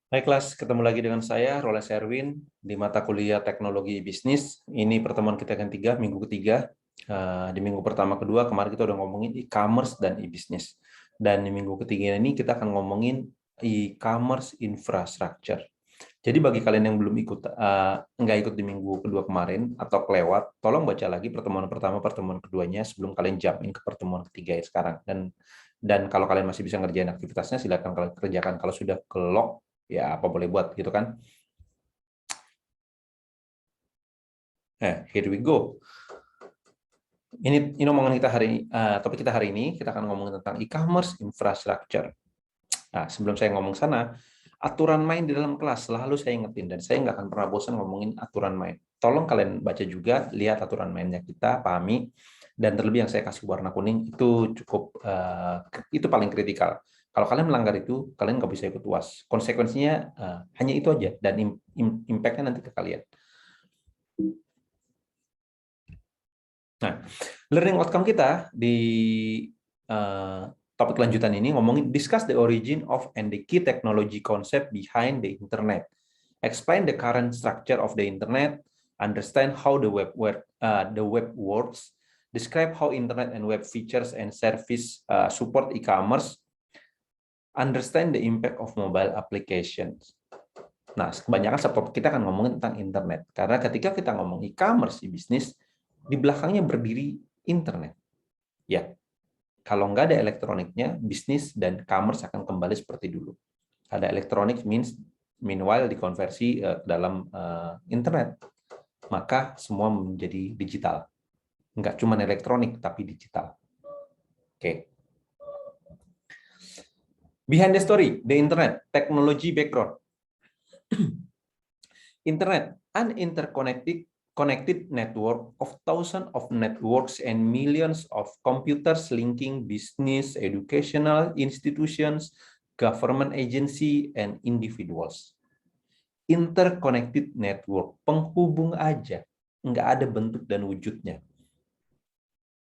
Hai kelas, ketemu lagi dengan saya, Roles Erwin, di mata kuliah Teknologi Bisnis. Ini pertemuan kita yang ketiga, minggu ketiga. Di minggu pertama kedua, kemarin kita udah ngomongin e-commerce dan e-business. Dan di minggu ketiga ini kita akan ngomongin e-commerce infrastructure. Jadi bagi kalian yang belum ikut, nggak ikut di minggu kedua kemarin, atau kelewat, tolong baca lagi pertemuan pertama, pertemuan keduanya, sebelum kalian jump in ke pertemuan ketiga ya sekarang. Dan kalau kalian masih bisa ngerjain aktivitasnya, silakan kalian kerjakan. Kalau sudah ke lock, ya apa boleh buat gitu kan. Here we go. Ini omongan kita topik kita hari ini, kita akan ngomongin tentang e-commerce infrastructure. Nah, sebelum saya ngomong sana, aturan main di dalam kelas selalu saya ingetin, dan saya nggak akan pernah bosan ngomongin aturan main. Tolong kalian baca juga, lihat aturan mainnya kita, pahami, dan terlebih yang saya kasih warna kuning itu cukup, itu paling kritikal. Kalau kalian melanggar itu, kalian nggak bisa ikut UAS. Konsekuensinya hanya itu aja, dan impact-nya nanti ke kalian. Nah, learning outcome kita di topik lanjutan ini ngomongin discuss the origin of and the key technology concept behind the internet. Explain the current structure of the internet, understand how the web works, describe how internet and web features and service support e-commerce, understand the impact of mobile applications. Nah, kebanyakan subtopik kita akan ngomongin tentang internet. Karena ketika kita ngomong e-commerce, e-business, di belakangnya berdiri internet. Ya, kalau nggak ada elektroniknya, bisnis dan commerce akan kembali seperti dulu. Ada elektronik meanwhile dikonversi ke dalam internet. Maka semua menjadi digital. Nggak cuma elektronik, tapi digital. Oke. Behind the story, the internet, technology background. Internet, an interconnected network of thousands of networks and millions of computers linking business, educational institutions, government agency, and individuals. Interconnected network, penghubung aja, nggak ada bentuk dan wujudnya.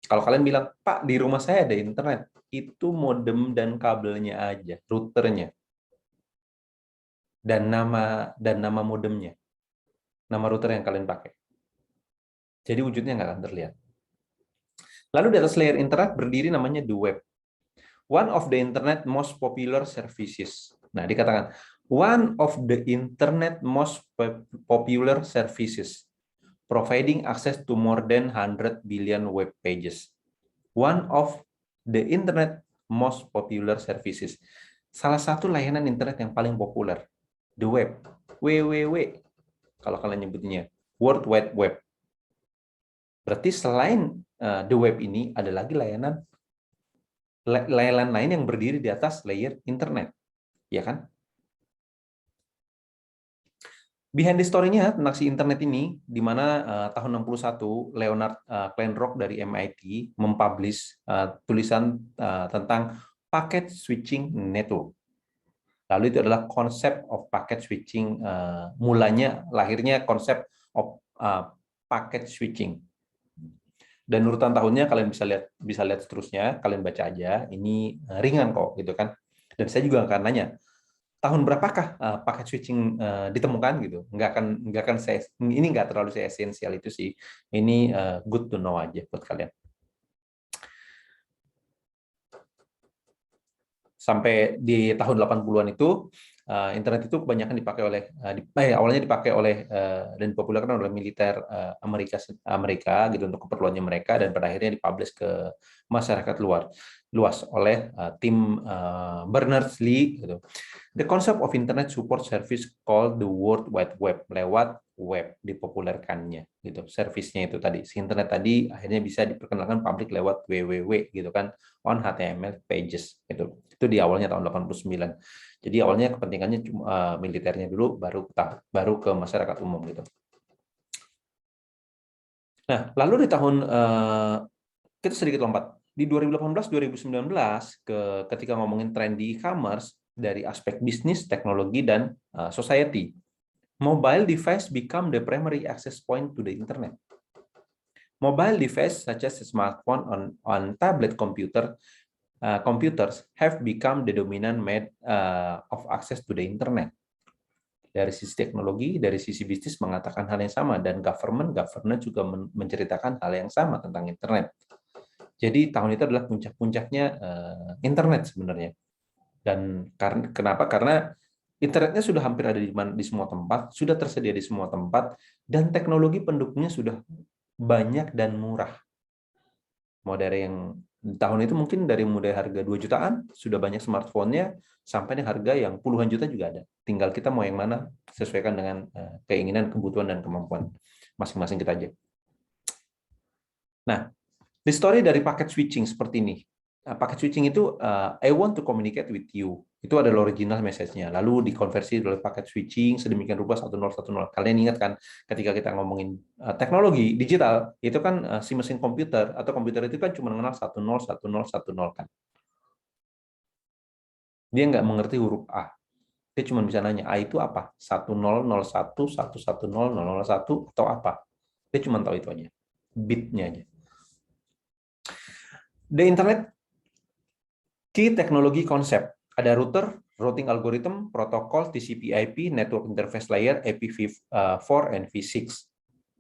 Kalau kalian bilang, Pak, di rumah saya ada internet, itu modem dan kabelnya aja, routernya, dan nama modemnya, nama router yang kalian pakai. Jadi wujudnya nggak akan terlihat. Lalu di atas layer internet berdiri namanya the web. One of the internet most popular services. Nah, dikatakan one of the internet most popular services, providing access to more than 100 billion web pages. One of the internet most popular services. Salah satu layanan internet yang paling populer, the web, www, kalau kalian nyebutnya, World Wide Web. Berarti selain the web ini, ada lagi layanan lain yang berdiri di atas layer internet, ya kan? Behind the story-nya tentang si internet ini, di mana tahun 61 Leonard Kleinrock dari MIT mempublish tulisan tentang packet switching network. Lalu itu adalah konsep of packet switching, lahirnya konsep of packet switching. Dan urutan tahunnya kalian bisa lihat seterusnya, kalian baca aja. Ini ringan kok, gitu kan? Dan saya juga akan nanya, tahun berapakah paket switching ditemukan gitu? Nggak akan saya, ini nggak terlalu saya esensial itu sih. Ini good to know aja buat kalian. Sampai di tahun 80-an itu internet itu kebanyakan dipakai oleh awalnya dipakai oleh dan dipopulerkan oleh militer Amerika gitu untuk keperluannya mereka, dan pada akhirnya dipublish ke masyarakat luas oleh tim Berners-Lee gitu. The concept of internet support service called the World Wide Web, lewat web dipopulerkannya gitu. Servisnya itu tadi, si internet tadi akhirnya bisa diperkenalkan publik lewat www gitu kan, on HTML pages gitu. Itu di awalnya tahun 89. Jadi awalnya kepentingannya cuma militernya dulu, baru ke masyarakat umum gitu. Nah, lalu di tahun kita sedikit lompat di 2018-2019 ketika ngomongin tren di e-commerce dari aspek bisnis, teknologi, dan society, mobile device become the primary access point to the internet. Mobile device such as a smartphone on tablet computers have become the dominant mode of access to the internet. Dari sisi teknologi, dari sisi bisnis mengatakan hal yang sama, dan governance juga menceritakan hal yang sama tentang internet. Jadi tahun itu adalah puncak-puncaknya internet sebenarnya. Dan kenapa? Karena internetnya sudah hampir ada di semua tempat, sudah tersedia di semua tempat, dan teknologi pendukungnya sudah banyak dan murah. Mau dari yang tahun itu mungkin dari mulai harga 2 jutaan, sudah banyak smartphone-nya, sampai dengan harga yang puluhan juta juga ada. Tinggal kita mau yang mana, sesuaikan dengan keinginan, kebutuhan, dan kemampuan masing-masing kita aja. Nah, the story dari paket switching seperti ini. Paket switching itu, I want to communicate with you. Itu adalah original message-nya. Lalu dikonversi oleh paket switching, sedemikian rupa 1010. Kalian ingat kan, ketika kita ngomongin teknologi digital, itu kan si mesin komputer, atau komputer itu kan cuma mengenal 10, 10, 10 kan. Dia nggak mengerti huruf A. Dia cuma bisa nanya, A itu apa? 1001, 110, 001, atau apa? Dia cuma tahu itu aja. Bit-nya aja. The Internet Key teknologi konsep. Ada router, routing algorithm, protokol, TCP/IP, network interface layer, IPv4 and V6.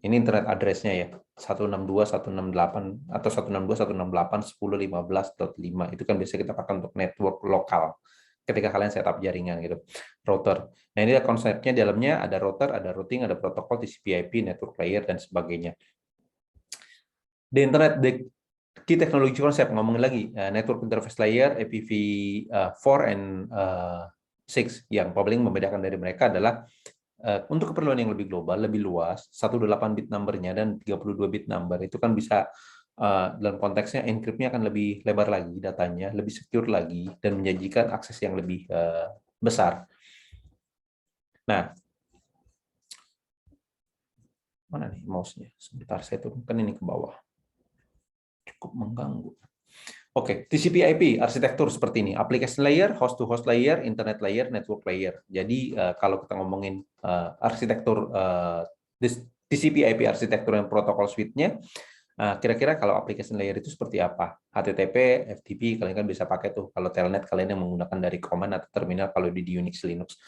Ini internet address-nya ya. 162.168 atau 162.168.10.15.5. Itu kan biasa kita pakai untuk network lokal. Ketika kalian setup jaringan gitu. Router. Nah, ini konsepnya, di dalamnya ada router, ada routing, ada protokol, TCP/IP, network layer, dan sebagainya. The Internet, key teknologi konsep, ngomongin lagi network interface layer, IPv4 and 6. Yang paling membedakan dari mereka adalah untuk keperluan yang lebih global, lebih luas, 128 bit number-nya dan 32 bit number itu kan bisa dalam konteksnya encrypt-nya akan lebih lebar lagi datanya, lebih secure lagi, dan menjanjikan akses yang lebih besar. Nah, mana nih mouse-nya? Sebentar, saya turunkan ini ke bawah. Cukup mengganggu. Oke, TCP/IP arsitektur seperti ini. Application layer, host-to-host layer, internet layer, network layer. Jadi kalau kita ngomongin arsitektur TCP/IP arsitektur yang protokol suite-nya, kira-kira kalau application layer itu seperti apa? HTTP, FTP, kalian kan bisa pakai tuh. Kalau telnet kalian yang menggunakan dari command atau terminal kalau di Unix, Linux.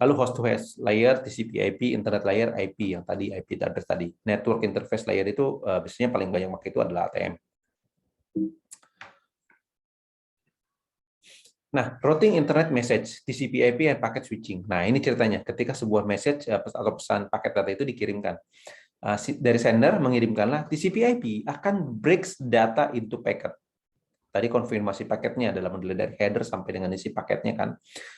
Lalu host-to-host layer, TCP/IP, internet layer, IP yang tadi IP address tadi. Network interface layer itu biasanya paling banyak pakai itu adalah ATM. Nah, routing internet message, TCP/IP and packet switching. Nah, ini ceritanya. Ketika sebuah message atau pesan paket data itu dikirimkan, dari sender mengirimkanlah, TCP/IP akan breaks data into packet. Tadi konfirmasi paketnya adalah mulai dari header sampai dengan isi paketnya kan.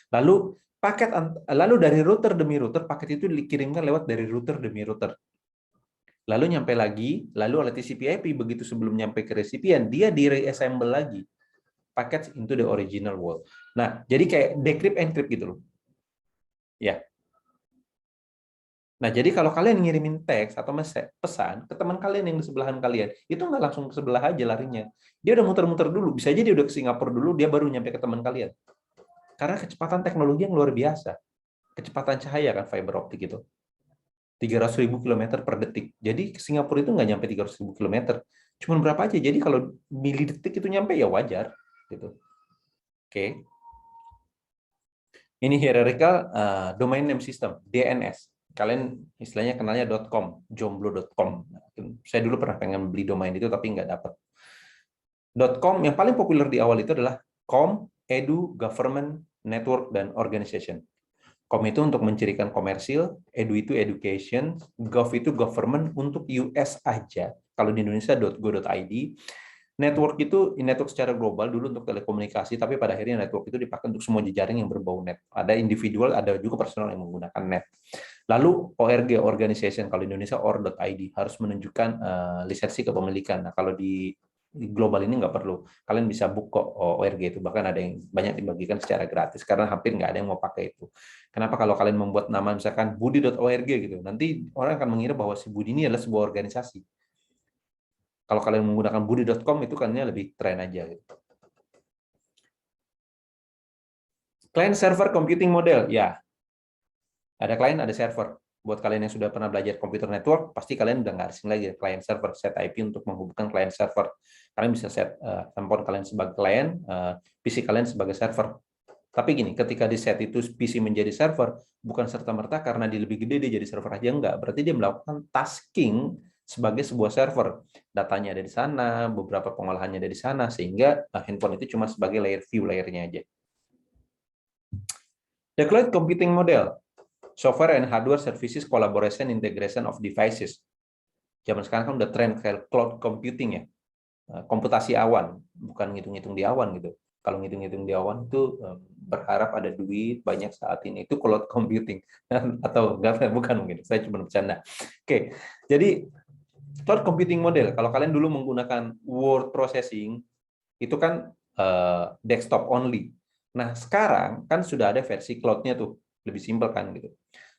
Lalu dari router demi router, paket itu dikirimkan lewat dari router demi router. Lalu nyampe lagi, lalu oleh TCP/IP, begitu sebelum nyampe ke resipien, dia di-reassemble lagi packets into the original world. Nah, jadi kayak decrypt encrypt gitu loh. Ya. Nah, jadi kalau kalian ngirimin teks atau pesan ke teman kalian yang di sebelahan kalian, itu nggak langsung ke sebelah aja larinya. Dia udah muter-muter dulu. Bisa aja dia udah ke Singapura dulu, dia baru nyampe ke teman kalian. Karena kecepatan teknologi yang luar biasa. Kecepatan cahaya kan, fiber optik itu. 300.000 km per detik. Jadi ke Singapura itu nggak nyampe 300.000 km. Cuman berapa aja. Jadi kalau milidetik itu nyampe ya wajar. Gitu. Oke. Ini hierarchical domain name system, DNS. Kalian istilahnya kenalnya .com, jomblo.com. Saya dulu pernah pengen beli domain itu tapi nggak dapat. .com yang paling populer di awal itu adalah com, edu, government, network, dan organization. Com itu untuk mencirikan komersil, edu itu education, gov itu government untuk US aja. Kalau di Indonesia .go.id. Network itu network secara global dulu untuk telekomunikasi, tapi pada akhirnya network itu dipakai untuk semua jejaring yang berbau net. Ada individual, ada juga personal yang menggunakan net. Lalu ORG, organization, kalau di Indonesia or.id, harus menunjukkan lisensi kepemilikan. Nah, kalau di global ini nggak perlu. Kalian bisa book kok ORG itu, bahkan ada yang banyak dibagikan secara gratis, karena hampir nggak ada yang mau pakai itu. Kenapa? Kalau kalian membuat nama misalkan budi.org gitu, nanti orang akan mengira bahwa si Budi ini adalah sebuah organisasi. Kalau kalian menggunakan budi.com itu kan lebih tren aja gitu. Client server computing model, ya. Ada client, ada server. Buat kalian yang sudah pernah belajar computer network, pasti kalian udah nggak asing lagi client server, set IP untuk menghubungkan client server. Kalian bisa set handphone kalian sebagai client, PC kalian sebagai server. Tapi gini, ketika di set itu PC menjadi server, bukan serta-merta karena dia lebih gede dia jadi server aja, enggak. Berarti dia melakukan tasking sebagai sebuah server. Datanya ada di sana, beberapa pengolahannya ada di sana, sehingga handphone itu cuma sebagai layer view layernya aja. The cloud computing model, software and hardware services collaboration integration of devices. Zaman sekarang kan udah tren kayak cloud computing ya, komputasi awan, bukan ngitung-ngitung di awan gitu. Kalau ngitung-ngitung di awan itu berharap ada duit banyak saat ini, itu cloud computing atau enggak, bukan, mungkin saya cuma bercanda. Oke, jadi cloud computing model, kalau kalian dulu menggunakan word processing itu kan desktop only. Nah sekarang kan sudah ada versi cloud-nya tuh, lebih simpel kan gitu.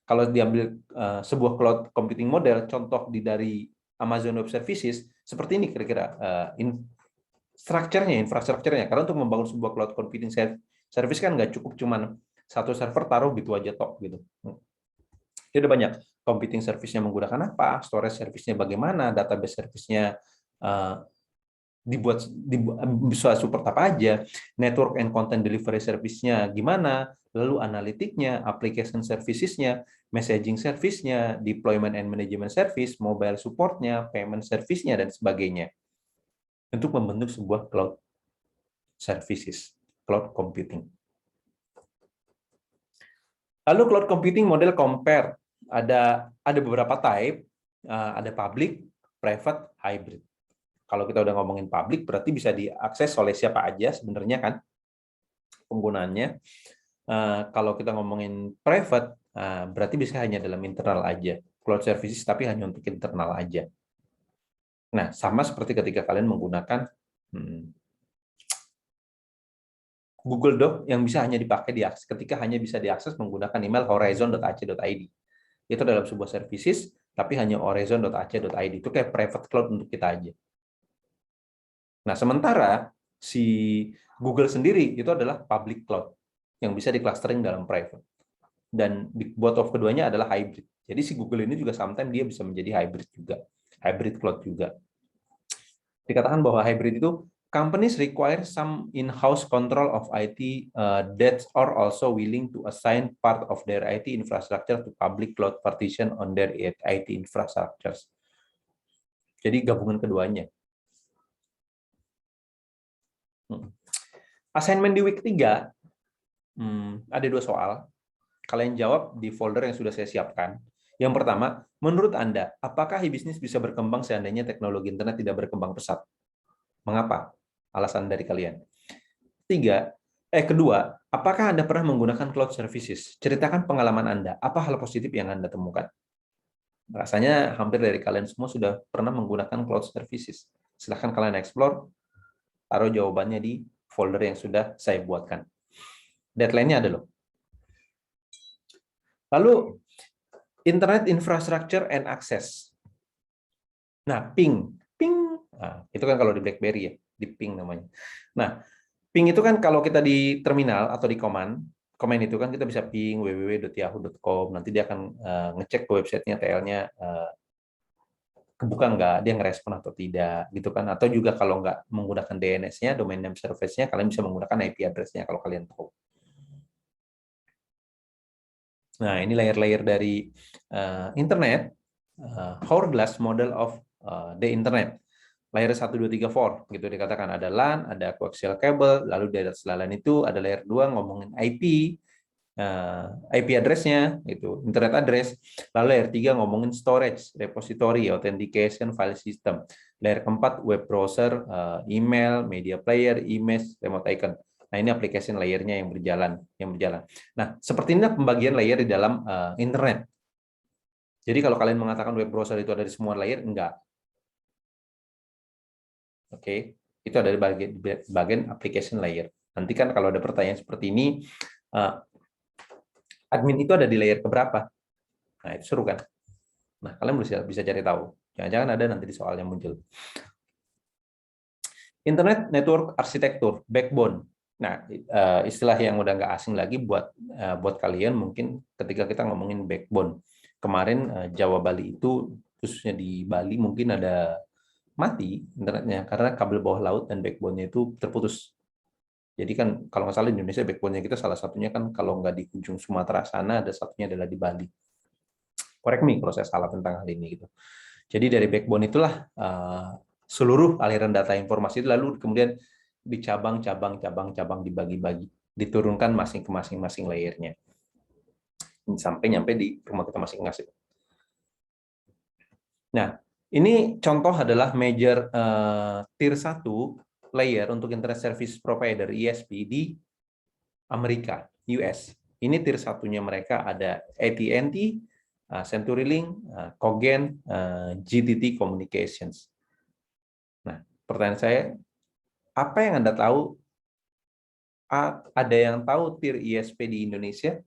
Kalau diambil sebuah cloud computing model, contoh dari Amazon Web Services seperti ini kira-kira infrastrukturnya. Karena untuk membangun sebuah cloud computing service kan nggak cukup cuman satu server taruh gitu aja tok gitu. Jadi ada banyak computing service-nya menggunakan apa, storage service-nya bagaimana, database service-nya dibuat bisa support apa aja, network and content delivery service-nya gimana, lalu analitiknya, application services-nya, messaging service-nya, deployment and management service, mobile support-nya, payment service-nya, dan sebagainya. Untuk membentuk sebuah cloud services, cloud computing. Lalu cloud computing model compare, ada beberapa type, ada public, private, hybrid. Kalau kita udah ngomongin public, berarti bisa diakses oleh siapa aja sebenarnya kan penggunaannya. Kalau kita ngomongin private, berarti bisa hanya dalam internal aja. Cloud services tapi hanya untuk internal aja. Nah, sama seperti ketika kalian menggunakan Google Doc yang bisa hanya dipakai diakses ketika hanya bisa diakses menggunakan email horizon.ac.id. Itu dalam sebuah services, tapi hanya horizon.ac.id. Itu kayak private cloud untuk kita aja. Nah, sementara si Google sendiri itu adalah public cloud yang bisa di-clustering dalam private. Dan both of keduanya adalah hybrid. Jadi si Google ini juga sometimes dia bisa menjadi hybrid juga. Hybrid cloud juga. Dikatakan bahwa hybrid itu companies require some in-house control of IT that are also willing to assign part of their IT infrastructure to public cloud partition on their IT infrastructures. Jadi gabungan keduanya. Assignment di week 3, ada 2 soal. Kalian jawab di folder yang sudah saya siapkan. Yang pertama, menurut Anda, apakah e-bisnis bisa berkembang seandainya teknologi internet tidak berkembang pesat? Mengapa? Alasan dari kalian. Kedua, apakah Anda pernah menggunakan cloud services? Ceritakan pengalaman Anda. Apa hal positif yang Anda temukan? Rasanya hampir dari kalian semua sudah pernah menggunakan cloud services. Silahkan kalian explore, taruh jawabannya di folder yang sudah saya buatkan. Deadline-nya ada loh. Lalu, Internet Infrastructure and Access. Nah, ping. Nah, itu kan kalau di BlackBerry ya, di ping namanya. Nah, ping itu kan kalau kita di terminal atau di command itu kan kita bisa ping www.yahoo.com, nanti dia akan ngecek ke websitenya TL-nya kebuka nggak, dia ngerespon atau tidak, gitu kan. Atau juga kalau nggak menggunakan DNS-nya, domain name service-nya, kalian bisa menggunakan IP address-nya kalau kalian tahu. Nah, ini layer-layer dari internet, hourglass model of the internet. Layer 1, 2, 3, 4, gitu dikatakan. Ada LAN, ada coaxial cable, lalu di atas LAN itu ada layer 2 ngomongin IP address-nya, itu internet address. Lalu layer 3 ngomongin storage, repository, authentication, file system. Layer keempat web browser, email, media player, image, remote icon. Nah, ini application layer-nya yang berjalan. Nah, seperti ini pembagian layer di dalam internet. Jadi kalau kalian mengatakan web browser itu ada di semua layer, enggak. Oke, itu ada di bagian application layer. Nanti kan kalau ada pertanyaan seperti ini, admin itu ada di layer keberapa? Nah, itu seru kan? Nah, kalian bisa cari tahu. Jangan-jangan ada nanti di soal yang muncul. Internet Network Architecture, backbone. Nah, istilah yang udah nggak asing lagi buat kalian mungkin ketika kita ngomongin backbone. Kemarin Jawa Bali itu, khususnya di Bali mungkin ada mati internetnya karena kabel bawah laut dan backbone-nya itu terputus. Jadi kan kalau nggak salah di Indonesia backbone-nya kita salah satunya kan kalau nggak di ujung Sumatera sana, ada satunya adalah di Bali. Correct me kalau saya salah tentang hal ini gitu. Jadi dari backbone itulah seluruh aliran data informasi itu lalu kemudian dicabang-cabang dibagi-bagi, diturunkan ke masing-masing layernya sampai nyampe di rumah kita masing-masing. Nah, ini contoh adalah major tier 1 layer untuk Internet Service Provider ISP di Amerika, US. Ini tier satunya mereka ada AT&T, CenturyLink, Cogent, GTT Communications. Nah, pertanyaan saya, apa yang Anda tahu? Ada yang tahu tier ISP di Indonesia?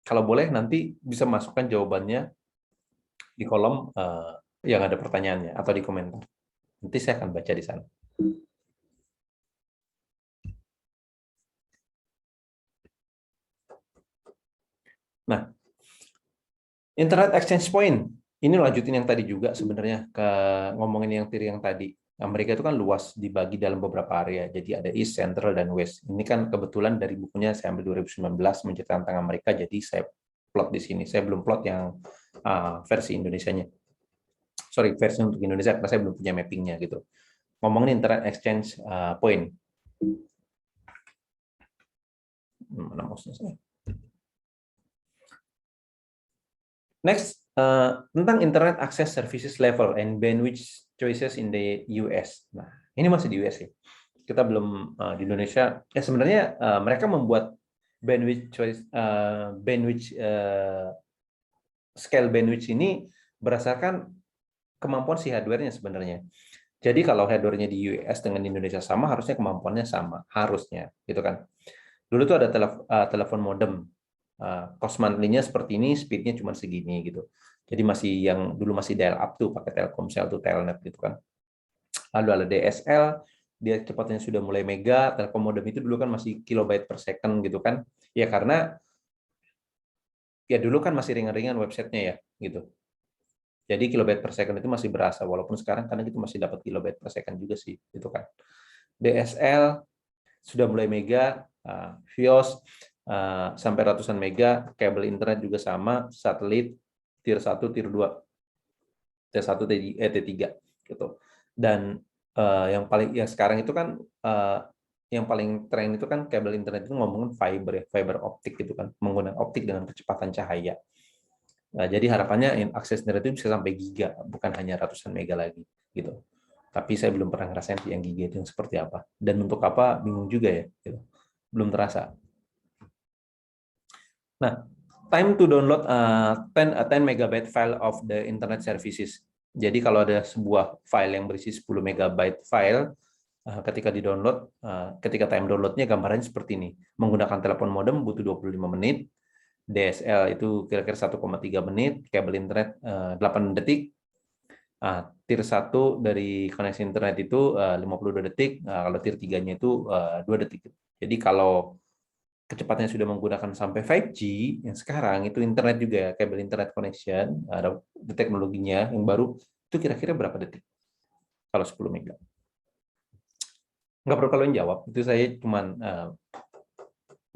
Kalau boleh nanti bisa masukkan jawabannya di kolom yang ada pertanyaannya atau di komentar. Nanti saya akan baca di sana. Nah, Internet Exchange Point. Ini lanjutin yang tadi juga sebenarnya ke ngomongin yang tier yang tadi. Amerika itu kan luas dibagi dalam beberapa area. Jadi ada East, Central, dan West. Ini kan kebetulan dari bukunya saya ambil 2019 menceritakan tentang Amerika, jadi saya plot di sini. Saya belum plot yang versi Indonesianya. Sorry, versi untuk Indonesia, karena saya belum punya mappingnya gitu. Ngomongin Internet Exchange Point. Mana mouse-nya saya? Next, tentang Internet Access Services Level and Bandwidth Choices in the US. Nah, ini masih di US ya. Kita belum di Indonesia. Ya sebenarnya mereka membuat bandwidth choice, scale bandwidth ini berdasarkan kemampuan si hardware-nya sebenarnya. Jadi kalau hardware-nya di US dengan Indonesia sama, harusnya kemampuannya sama, harusnya, gitu kan. Dulu tuh ada telepon modem, cost monthly-nya seperti ini, speed-nya cuma segini gitu. Jadi masih yang dulu masih dial up tuh pakai Telkomsel tuh Telnet gitu kan. Lalu ada DSL, dia cepatnya sudah mulai mega. Telkom modem itu dulu kan masih kilobyte per second gitu kan. Ya karena ya dulu kan masih ringan-ringan websitenya ya gitu. Jadi kilobyte per second itu masih berasa, walaupun sekarang karena kita masih dapat kilobyte per second juga sih, gitu kan. DSL sudah mulai mega, Vios sampai ratusan mega, kabel internet juga sama, satelit tier 1, tier 2, tier 1 T3 gitu. Dan yang paling ya sekarang itu kan yang paling tren itu kan kabel internet itu ngomongin fiber ya, fiber optik gitu kan, menggunakan optik dengan kecepatan cahaya. Nah, jadi harapannya akses internet itu bisa sampai giga, bukan hanya ratusan mega lagi gitu. Tapi saya belum pernah ngerasain yang giga itu yang seperti apa. Dan untuk apa bingung juga ya, gitu. Belum terasa. Nah, time to download 10 megabyte file of the internet services. Jadi kalau ada sebuah file yang berisi 10 megabyte file, ketika di-download, ketika time downloadnya gambarannya seperti ini. Menggunakan telepon modem butuh 25 menit, DSL itu kira-kira 1,3 menit, kabel internet 8 detik, tier 1 dari koneksi internet itu 52 detik, kalau tier 3-nya itu 2 detik. Jadi kalau kecepatannya sudah menggunakan sampai 5G, yang sekarang itu internet juga ya, kabel internet connection, ada teknologinya yang baru, itu kira-kira berapa detik? Kalau 10 mega. Nggak perlu kalian jawab, itu saya cuman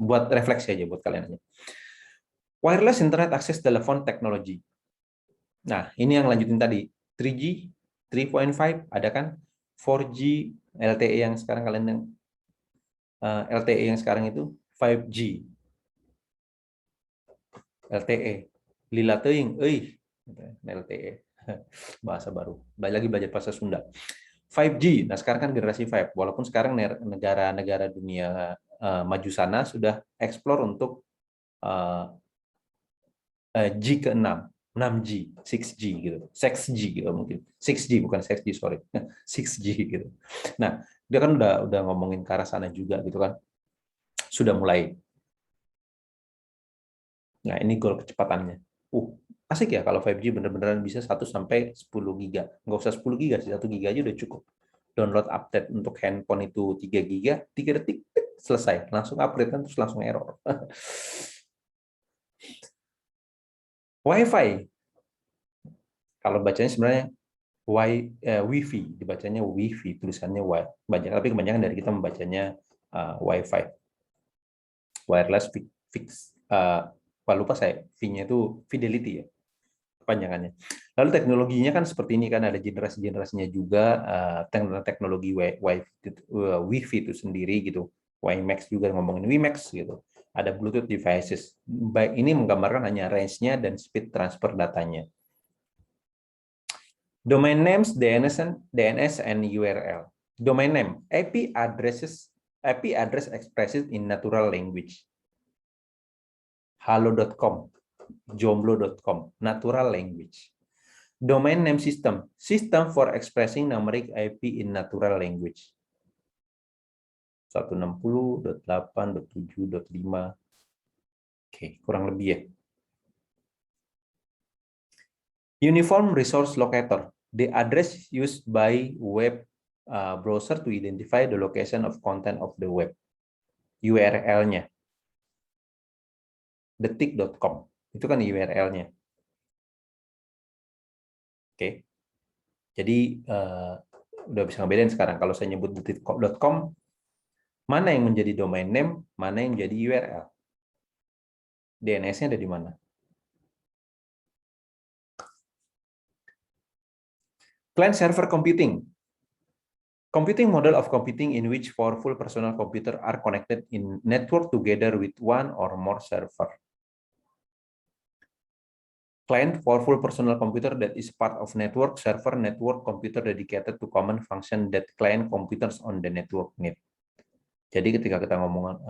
buat refleksi aja buat kalian aja. Wireless Internet Access Telephone Technology. Nah, ini yang lanjutin tadi. 3G, 3.5, ada kan? 4G, LTE yang sekarang LTE yang sekarang itu 5G. LTE. Lila teuing, LTE. Bahasa baru. Balik lagi belajar bahasa Sunda. 5G. Nah, sekarang kan generasi 5. Walaupun sekarang negara-negara dunia maju sana sudah explore untuk G ke-6, 6G, 6G gitu. 6G gitu mungkin. 6G bukan 6G, sorry. 6G gitu. Nah, dia kan udah ngomongin ke arah sana juga gitu kan. Sudah mulai. Nah, ini goal kecepatannya. Asik ya kalau 5G bener-beneran bisa 1 sampai 10 giga. Nggak usah 10 giga sih, 1 giga aja udah cukup. Download update untuk handphone itu 3 giga, 3 detik, selesai. Langsung upgrade kan, terus langsung error. Wi-Fi. Kalau bacanya sebenarnya Wi-Fi, dibacanya Wi-Fi, tulisannya banyak, tapi kebanyakan dari kita membacanya Wi-Fi, wireless fix. Lupa saya, V-nya itu fidelity ya, panjangannya. Lalu teknologinya kan seperti ini kan, ada generasi-generasinya juga, teknologi Wi-Fi itu sendiri gitu. WiMAX juga ngomongin WiMAX gitu. Ada Bluetooth devices. Baik, ini menggambarkan hanya range-nya dan speed transfer datanya. Domain names, DNS and URL. Domain name, IP address expressed in natural language. Halo.com, jomblo.com, natural language. Domain name system, system for expressing numeric IP in natural language. 160.8.7.5. Oke, kurang lebih ya. Uniform Resource Locator, the address used by web browser to identify the location of content of the web. URL-nya. Detik.com, itu kan URL-nya. Oke. Jadi udah bisa ngebedain sekarang kalau saya nyebut detik.com, mana yang menjadi domain name, mana yang menjadi URL. DNS-nya ada di mana? Client server computing. Computing model of computing in which powerful personal computer are connected in network together with one or more server. Client powerful personal computer that is part of network server network computer dedicated to common function that client computers on the network need. Jadi ketika kita ngomong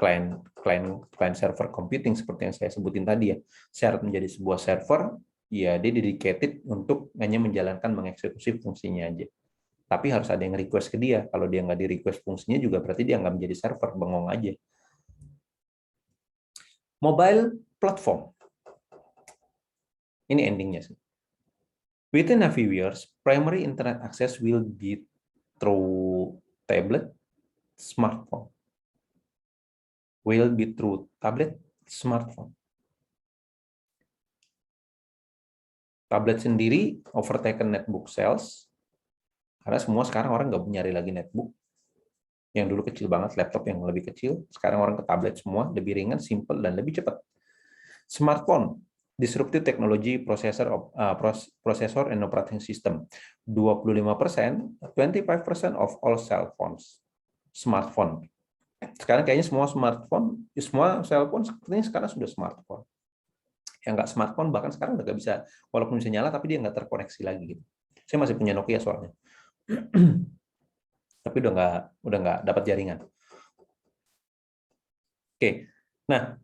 client server computing seperti yang saya sebutin tadi ya, syarat menjadi sebuah server, ya dia dedicated untuk hanya menjalankan mengeksekusi fungsinya aja. Tapi harus ada yang request ke dia. Kalau dia nggak di-request fungsinya juga berarti dia nggak menjadi server, bengong aja. Mobile platform. Ini endingnya sih. Within a few years, primary internet access will be through tablet, smartphone. Will be through tablet, smartphone. Tablet sendiri overtaken netbook sales, karena semua sekarang orang nggak nyari lagi netbook. Yang dulu kecil banget, laptop yang lebih kecil, sekarang orang ke tablet semua, lebih ringan, simple, dan lebih cepat. Smartphone, disruptive technology processor and operating system. 25%, 25% of all cell phones. Smartphone. Sekarang kayaknya semua smartphone, semua cellphone sepertinya sekarang sudah smartphone. Yang nggak smartphone bahkan sekarang udah nggak bisa, walaupun bisa nyala tapi dia nggak terkoneksi lagi gitu. Saya masih punya Nokia soalnya. Tapi udah nggak dapat jaringan. Oke. Nah,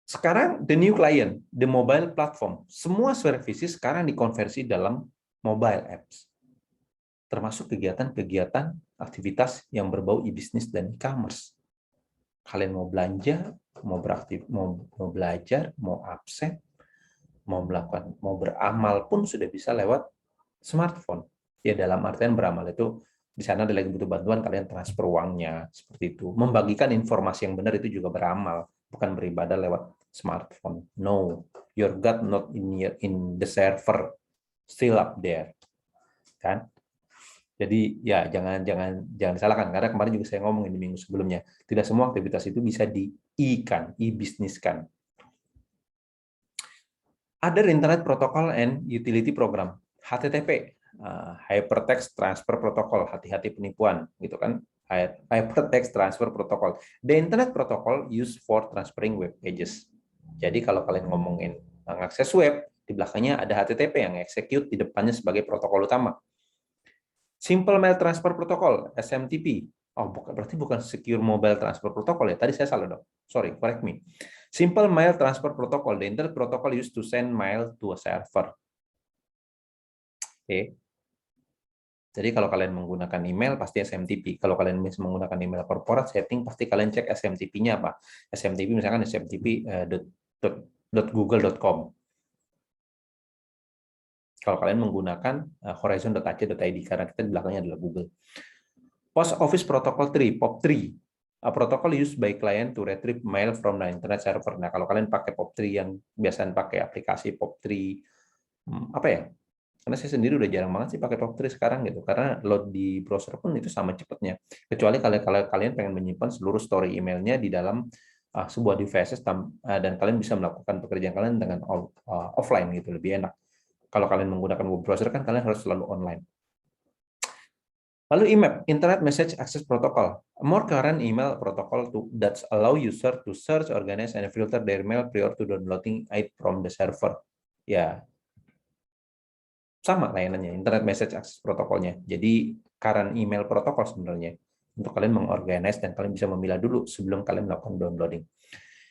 sekarang the new client, the mobile platform, semua services sekarang dikonversi dalam mobile apps. Termasuk kegiatan-kegiatan aktivitas yang berbau e-business dan e-commerce. Kalian mau belanja, mau belajar, mau absen, mau beramal pun sudah bisa lewat smartphone. Ya dalam artian beramal itu di sana ada lagi butuh bantuan, kalian transfer uangnya seperti itu. Membagikan informasi yang benar itu juga beramal, bukan beribadah lewat smartphone. No, your God not in the server, still up there, kan? Jadi ya jangan disalahkan, karena kemarin juga saya ngomong di minggu sebelumnya, tidak semua aktivitas itu bisa e-bisniskan. Other Internet Protocol and Utility Program, HTTP, Hypertext Transfer Protocol, hati-hati penipuan, gitu kan? Hypertext Transfer Protocol, the Internet Protocol used for transferring web pages. Jadi kalau kalian ngomongin mengakses web, di belakangnya ada HTTP yang execute di depannya sebagai protokol utama. Simple Mail Transfer Protocol, SMTP. Oh, berarti bukan Secure Mobile Transfer Protocol ya. Tadi saya salah dong. Sorry, correct me. Simple Mail Transfer Protocol, the Internet Protocol used to send mail to a server. Oke. Jadi kalau kalian menggunakan email pasti SMTP. Kalau kalian menggunakan email corporate setting pasti kalian cek SMTP-nya apa. SMTP misalkan smtp.google.com. Kalau kalian menggunakan horizon.ac.id karena kita di belakangnya adalah Google. Post Office Protocol 3, POP3. A protocol used by client to retrieve mail from the internet server. Nah, kalau kalian pakai POP3 yang biasanya pakai aplikasi POP3 apa ya? Karena saya sendiri udah jarang banget sih pakai POP3 sekarang gitu, karena load di browser pun itu sama cepatnya. Kecuali kalau kalian pengen menyimpan seluruh story emailnya di dalam sebuah devices dan kalian bisa melakukan pekerjaan kalian dengan offline gitu, lebih enak. Kalau kalian menggunakan web browser kan kalian harus selalu online. Lalu IMAP, Internet Message Access Protocol, a more current email protocol that allow user to search, organize, and filter their mail prior to downloading it from the server. Ya, sama layanannya, Internet Message Access Protocolnya. Jadi current email protocol sebenarnya untuk kalian mengorganize dan kalian bisa memilah dulu sebelum kalian melakukan downloading.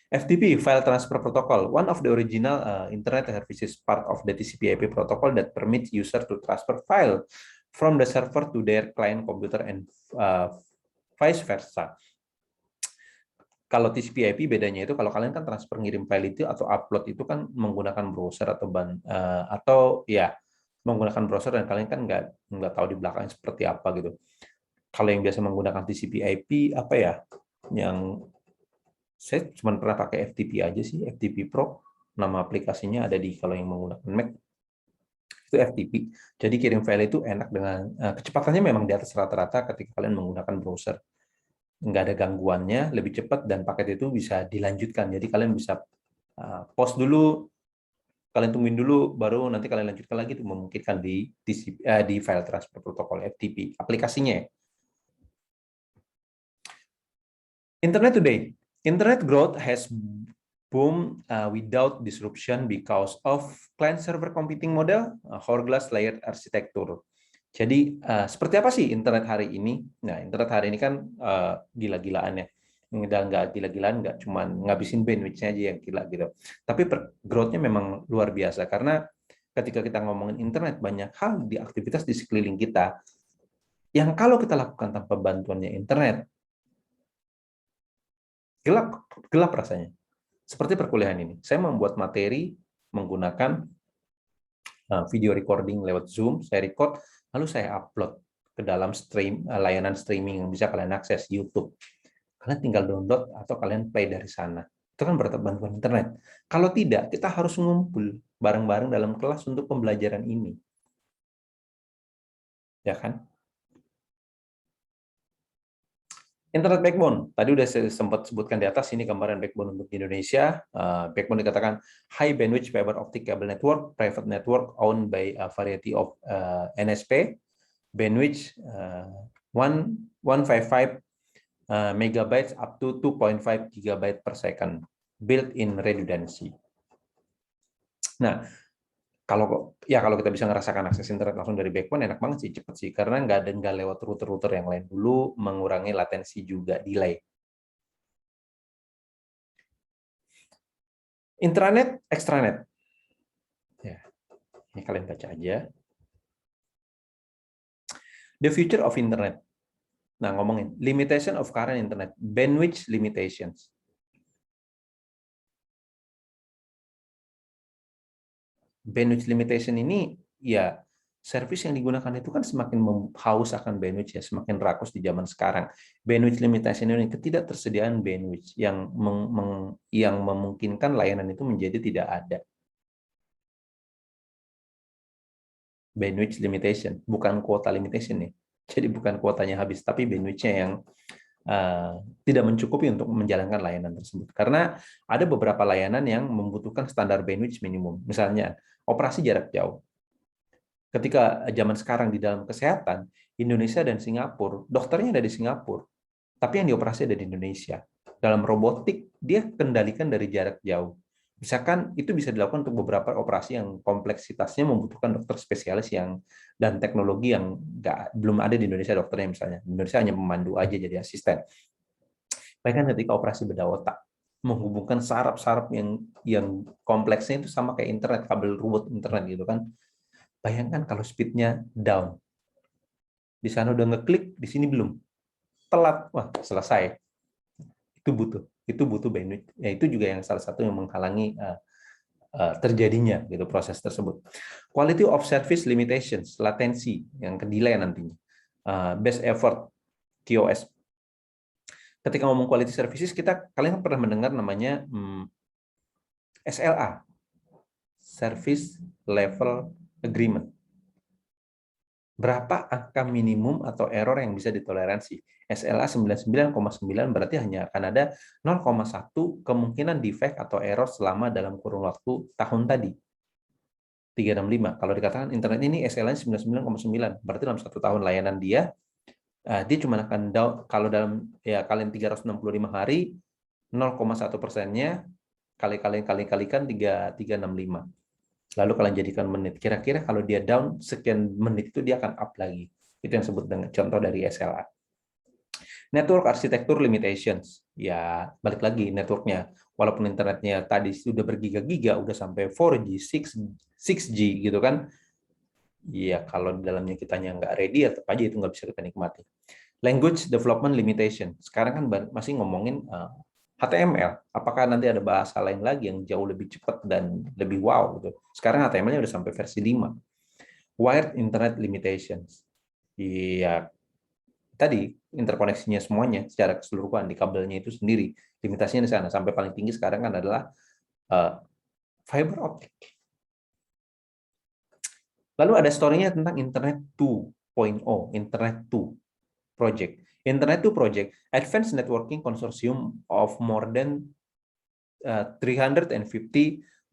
FTP, File Transfer Protocol, one of the original Internet services part of the TCP/IP protocol that permits user to transfer file from the server to their client computer and vice versa. Kalau TCP/IP bedanya itu kalau kalian kan transfer ngirim file itu atau upload itu kan menggunakan browser atau ya menggunakan browser dan kalian kan nggak tahu di belakang seperti apa gitu. Kalau yang biasa menggunakan TCP/IP apa ya? Yang saya cuma pernah pakai FTP aja sih, FTP Pro. Nama aplikasinya ada di kalau yang menggunakan Mac itu FTP. Jadi kirim file itu enak dengan kecepatannya memang di atas rata-rata ketika kalian menggunakan browser. Nggak ada gangguannya, lebih cepat dan paket itu bisa dilanjutkan. Jadi kalian bisa pause dulu, kalian tungguin dulu, baru nanti kalian lanjutkan lagi itu memungkinkan di file transfer protokol FTP aplikasinya. Internet today, internet growth has boom without disruption because of client-server computing model, hourglass layered architecture. Jadi seperti apa sih internet hari ini? Nah, internet hari ini kan gila-gilaan ya. Dan nggak gila-gilaan, nggak cuma ngabisin bandwidth-nya aja yang gila gitu. Tapi growth-nya memang luar biasa karena ketika kita ngomongin internet, banyak hal di aktivitas di sekeliling kita yang kalau kita lakukan tanpa bantuannya internet, gelap rasanya. Seperti perkuliahan ini. Saya membuat materi menggunakan video recording lewat Zoom, saya record, lalu saya upload ke dalam layanan streaming yang bisa kalian akses, YouTube. Kalian tinggal download atau kalian play dari sana. Itu kan berkat bantuan internet. Kalau tidak, kita harus ngumpul bareng-bareng dalam kelas untuk pembelajaran ini. Ya kan? Internet backbone, tadi udah saya sempat sebutkan di atas, ini gambaran backbone untuk Indonesia. Backbone dikatakan high bandwidth fiber optic cable network, private network owned by a variety of NSP, bandwidth 155 megabytes up to 2.5 gigabyte per second, built-in redundancy. Nah, kalau kita bisa ngerasakan akses internet langsung dari backbone enak banget sih, cepet sih, karena nggak lewat router-router yang lain dulu, mengurangi latensi juga, delay. Intranet, extranet. Ya, ini kalian baca aja. The future of internet. Nah, ngomongin limitation of current internet, bandwidth limitations. Bandwidth limitation ini ya service yang digunakan itu kan semakin haus akan bandwidth ya, semakin rakus di zaman sekarang. Bandwidth limitation ini ketidaktersediaan bandwidth yang memungkinkan layanan itu menjadi tidak ada. Bandwidth limitation, bukan kuota limitation ya. Jadi bukan kuotanya habis, tapi bandwidth-nya yang tidak mencukupi untuk menjalankan layanan tersebut. Karena ada beberapa layanan yang membutuhkan standar bandwidth minimum. Misalnya, operasi jarak jauh. Ketika zaman sekarang di dalam kesehatan, Indonesia dan Singapura, dokternya ada di Singapura, tapi yang dioperasi ada di Indonesia. Dalam robotik, dia kendalikan dari jarak jauh. Misalkan itu bisa dilakukan untuk beberapa operasi yang kompleksitasnya membutuhkan dokter spesialis dan teknologi yang belum ada di Indonesia dokternya misalnya. Di Indonesia hanya memandu aja jadi asisten. Bahkan ketika operasi bedah otak, menghubungkan saraf-saraf yang kompleksnya itu sama kayak internet, kabel ruwet internet gitu kan. Bayangkan kalau speednya down. Di sana udah ngeklik, di sini belum. Telat, wah selesai. Itu butuh bandwidth. Ya, itu juga yang salah satu yang menghalangi terjadinya gitu proses tersebut. Quality of service limitations, latensi yang delay nantinya. Best effort, QoS. Ketika ngomong quality services, kalian pernah mendengar namanya SLA, Service Level Agreement. Berapa angka minimum atau error yang bisa ditoleransi? SLA 99,9 berarti hanya akan ada 0,1 kemungkinan defect atau error selama dalam kurun waktu tahun tadi. 365. Kalau dikatakan internet ini SLA 99,9, berarti dalam 1 tahun layanan dia cuma akan down, kalau dalam ya kalian 365 hari, 0,1%-nya kalikan 365. Lalu kalian jadikan menit. Kira-kira kalau dia down sekian menit itu dia akan up lagi. Itu yang disebut dengan contoh dari SLA. Network architecture limitations. Ya, balik lagi networknya. Walaupun internetnya tadi sudah bergiga-giga, udah sampai 4G, 6G gitu kan. Ya, kalau di dalamnya kitanya nggak ready, tetap aja itu nggak bisa kita nikmati. Language development limitation. Sekarang kan masih ngomongin HTML. Apakah nanti ada bahasa lain lagi yang jauh lebih cepat dan lebih wow gitu. Sekarang HTML-nya udah sampai versi 5. Wired internet limitations. Iya, tadi interkoneksinya semuanya secara keseluruhan di kabelnya itu sendiri. Limitasinya di sana. Sampai paling tinggi sekarang kan adalah fiber optic. Lalu ada story-nya tentang Internet 2.0, Internet 2 project. Internet 2 project, advanced networking consortium of more than 350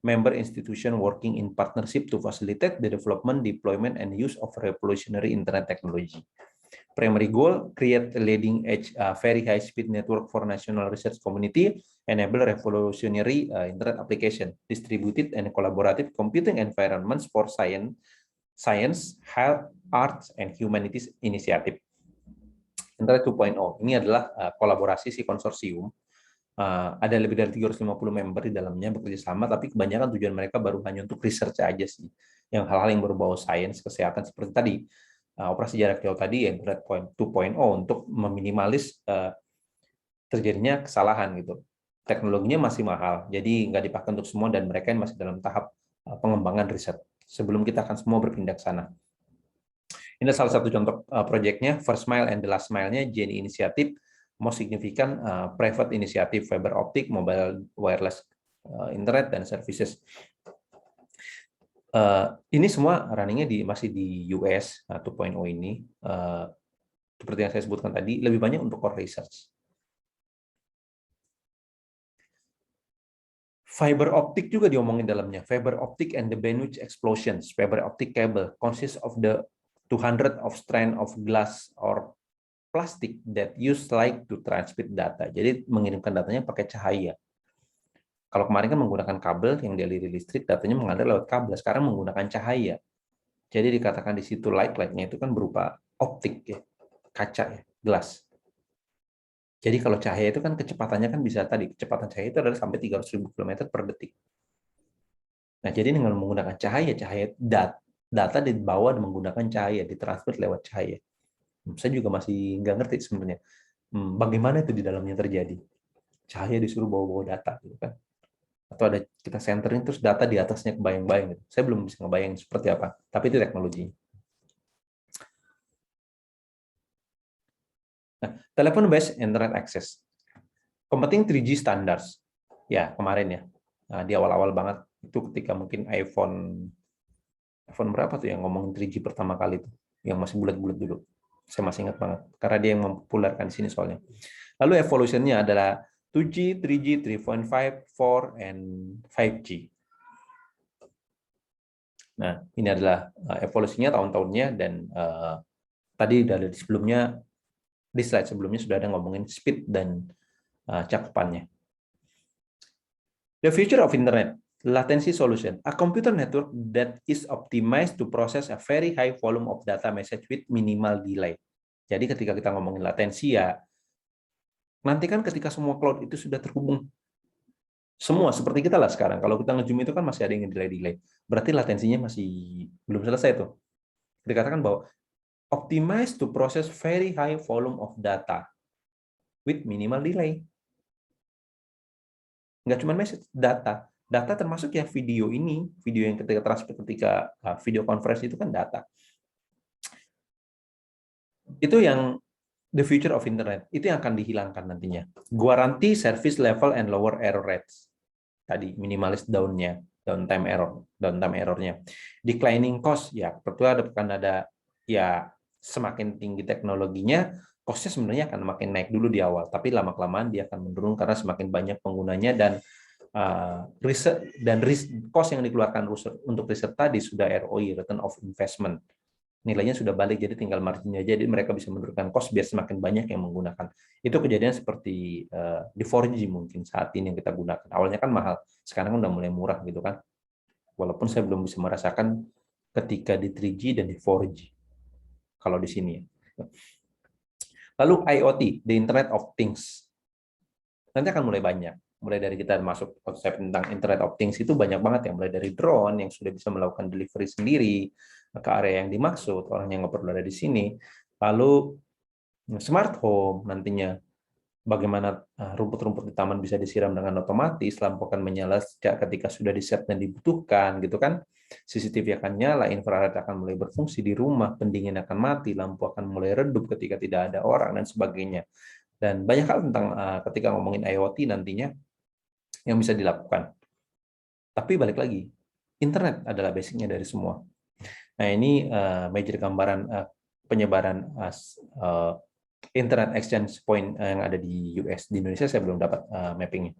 member institution working in partnership to facilitate the development, deployment, and use of revolutionary internet technology. Primary goal, create a leading edge, very high speed network for national research community, enable revolutionary internet application, distributed and collaborative computing environments for science, health, arts, and humanities initiative. Internet 2.0 ini adalah kolaborasi si konsorsium. Ada lebih dari 350 member di dalamnya bekerja sama, tapi kebanyakan tujuan mereka baru hanya untuk research aja sih. Yang hal-hal yang berbau sains, kesehatan seperti tadi. Operasi jarak jauh tadi, Internet 2.0 untuk meminimalis terjadinya kesalahan gitu. Teknologinya masih mahal, jadi nggak dipakai untuk semua dan mereka masih dalam tahap pengembangan riset. Sebelum kita akan semua berpindah ke sana. Ini salah satu contoh proyeknya, First Mile and the Last Mile-nya, Jenny Initiative, most significant private initiative fiber optic, mobile wireless internet, dan services. Ini semua runningnya masih di US 2.0 ini. Seperti yang saya sebutkan tadi, lebih banyak untuk core research. Fiber optic juga diomongin dalamnya. Fiber optic and the bandwidth explosions. Fiber optic cable consists of the 200 of strand of glass or plastic that use light to transmit data. Jadi mengirimkan datanya pakai cahaya. Kalau kemarin kan menggunakan kabel yang dialiri listrik, datanya mengalir lewat kabel. Sekarang menggunakan cahaya. Jadi dikatakan di situ lightnya itu kan berupa optik ya, kaca ya, glass. Jadi kalau cahaya itu kan kecepatannya kan bisa tadi, kecepatan cahaya itu adalah sampai 300.000 km per detik. Nah, jadi dengan menggunakan cahaya data dibawa dan menggunakan cahaya, ditransmit lewat cahaya. Saya juga masih nggak ngerti sebenarnya bagaimana itu di dalamnya terjadi. Cahaya disuruh bawa-bawa data, gitu kan? Atau ada kita centering terus data di atasnya kebayang-bayang. Gitu. Saya belum bisa ngebayang seperti apa, tapi itu teknologi. Nah, telepon based internet access, competing 3G standards. Ya kemarin ya, di awal-awal banget itu ketika mungkin iPhone berapa tuh yang ngomongin 3G pertama kali itu, yang masih bulat-bulat dulu. Saya masih ingat banget, karena dia yang mempopulerkan di sini soalnya. Lalu evolutionnya adalah 2G, 3G, 3.5, 4, and 5G. Nah, ini adalah evolusinya tahun-tahunnya, dan tadi dari sebelumnya, di slide sebelumnya sudah ada ngomongin speed dan cakupannya. The future of internet. Latency solution, a computer network that is optimized to process a very high volume of data message with minimal delay. Jadi ketika kita ngomongin latensi ya, nanti kan ketika semua cloud itu sudah terhubung, semua seperti kita lah sekarang. Kalau kita nge-zoom itu kan masih ada yang delay. Berarti latensinya masih belum selesai tuh. Dikatakan bahwa optimized to process very high volume of data with minimal delay. Nggak cuma message, data. Data termasuk ya video ini, video yang ketika transfer ketika video conference itu kan data. Itu yang the future of internet, itu yang akan dihilangkan nantinya. Guarantee service level and lower error rates. Tadi minimalis downtime errornya. Declining cost ya, tentu akan ada ya semakin tinggi teknologinya, cost-nya sebenarnya akan makin naik dulu di awal, tapi lama-kelamaan dia akan menurun karena semakin banyak penggunanya dan riset dan cost yang dikeluarkan untuk riset tadi sudah ROI, return of investment, nilainya sudah balik, jadi tinggal marginnya aja, jadi mereka bisa menurunkan cost biar semakin banyak yang menggunakan. Itu kejadian seperti di 4G mungkin saat ini yang kita gunakan. Awalnya kan mahal, sekarang udah mulai murah gitu kan. Walaupun saya belum bisa merasakan ketika di 3G dan di 4G. Kalau di sini ya. Lalu IoT, the Internet of Things. Nanti akan mulai banyak. Mulai dari kita masuk konsep tentang Internet of Things itu banyak banget, yang mulai dari drone yang sudah bisa melakukan delivery sendiri ke area yang dimaksud, orang yang nggak perlu ada di sini. Lalu smart home nantinya, bagaimana rumput-rumput di taman bisa disiram dengan otomatis, lampu akan menyala ketika sudah di-set dan dibutuhkan, gitu kan. CCTV akan nyala, infrared akan mulai berfungsi di rumah, pendingin akan mati, lampu akan mulai redup ketika tidak ada orang, dan sebagainya. Dan banyak hal tentang ketika ngomongin IoT nantinya yang bisa dilakukan. Tapi balik lagi, internet adalah basicnya dari semua. Nah, ini major gambaran penyebaran internet exchange point yang ada di US. Di Indonesia saya belum dapat mappingnya.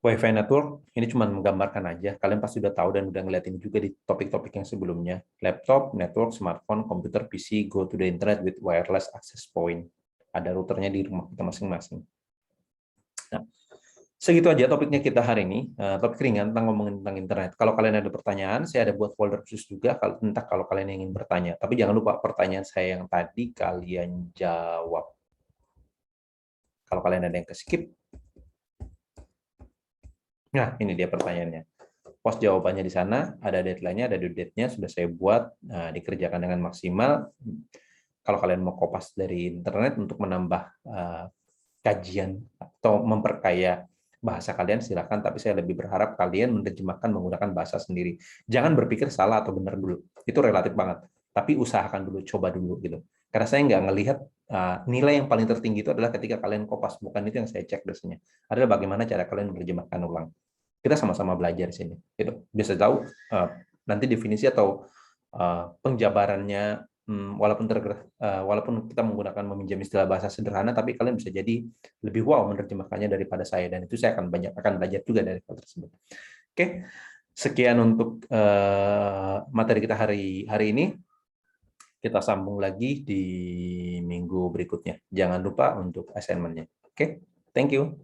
Wi-Fi network, ini cuma menggambarkan aja. Kalian pasti udah tahu dan udah ngeliat ini juga di topik-topik yang sebelumnya. Laptop, network, smartphone, komputer, PC, go to the internet with wireless access point. Ada routernya di rumah kita masing-masing. Nah, segitu aja topiknya kita hari ini. Topik ringan tentang ngomongin tentang internet. Kalau kalian ada pertanyaan, saya ada buat folder khusus juga kalau kalian ingin bertanya. Tapi jangan lupa pertanyaan saya yang tadi kalian jawab. Kalau kalian ada yang ke-skip, nah ini dia pertanyaannya. Post jawabannya di sana, ada deadline-nya, ada due date-nya, sudah saya buat, dikerjakan dengan maksimal. Kalau kalian mau kopas dari internet untuk menambah kajian atau memperkaya bahasa kalian, silakan, tapi saya lebih berharap kalian menerjemahkan menggunakan bahasa sendiri. Jangan berpikir salah atau benar dulu, itu relatif banget. Tapi usahakan dulu, coba dulu gitu. Karena saya nggak ngelihat nilai yang paling tertinggi itu adalah ketika kalian kopas, bukan itu yang saya cek biasanya. Adalah bagaimana cara kalian menerjemahkan ulang. Kita sama-sama belajar di sini. Gitu. Bisa tahu nanti definisi atau penjabarannya, walaupun kita menggunakan meminjam istilah bahasa sederhana, tapi kalian bisa jadi lebih wow menerjemahkannya daripada saya, dan itu saya akan belajar juga dari hal tersebut. Oke, sekian untuk materi kita hari ini. Kita sambung lagi di minggu berikutnya. Jangan lupa untuk assignment-nya. Oke, thank you.